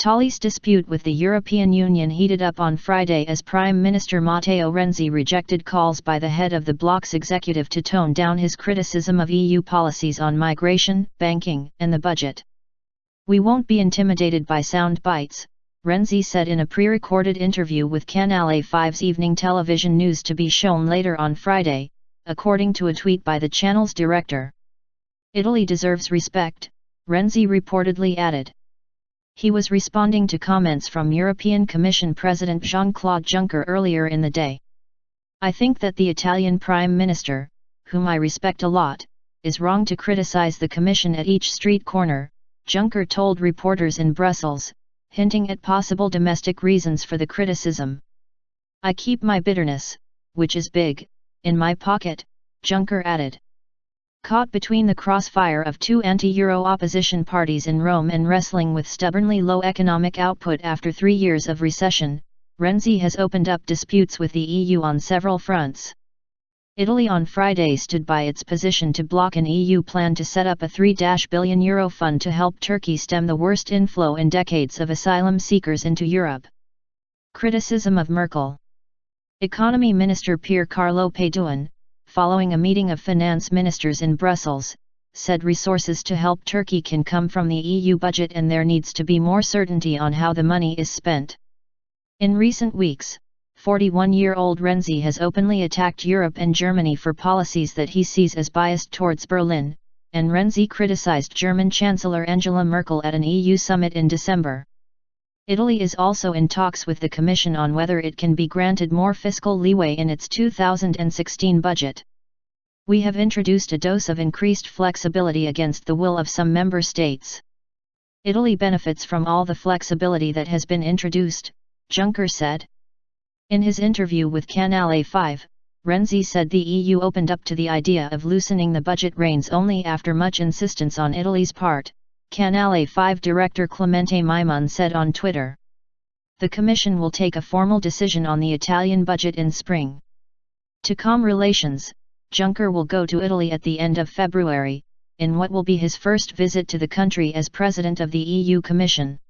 Italy's dispute with the European Union heated up on Friday as Prime Minister Matteo Renzi rejected calls by the head of the bloc's executive to tone down his criticism of EU policies on migration, banking, and the budget. "We won't be intimidated by sound bites," Renzi said in a pre-recorded interview with Canale 5's evening television news to be shown later on Friday, according to a tweet by the channel's director. "Italy deserves respect," Renzi reportedly added. He was responding to comments from European Commission President Jean-Claude Juncker earlier in the day. "I think that the Italian Prime Minister, whom I respect a lot, is wrong to criticize the Commission at each street corner," Juncker told reporters in Brussels, hinting at possible domestic reasons for the criticism. "I keep my bitterness, which is big, in my pocket," Juncker added. Caught between the crossfire of two anti-Euro opposition parties in Rome and wrestling with stubbornly low economic output after 3 years of recession, Renzi has opened up disputes with the EU on several fronts. Italy on Friday stood by its position to block an EU plan to set up a €3 billion fund to help Turkey stem the worst inflow in decades of asylum seekers into Europe. Criticism of Merkel. Economy Minister Pier Carlo Padoan, following a meeting of finance ministers in Brussels, said resources to help Turkey can come from the EU budget and there needs to be more certainty on how the money is spent. In recent weeks, 41-year-old Renzi has openly attacked Europe and Germany for policies that he sees as biased towards Berlin, and Renzi criticized German Chancellor Angela Merkel at an EU summit in December. Italy is also in talks with the Commission on whether it can be granted more fiscal leeway in its 2016 budget. "We have introduced a dose of increased flexibility against the will of some member states. Italy benefits from all the flexibility that has been introduced," Juncker said. In his interview with Canale 5, Renzi said the EU opened up to the idea of loosening the budget reins only after much insistence on Italy's part, Canale 5 director Clemente Maimun said on Twitter. "The Commission will take a formal decision on the Italian budget in spring." To calm relations, Juncker will go to Italy at the end of February, in what will be his first visit to the country as president of the EU Commission.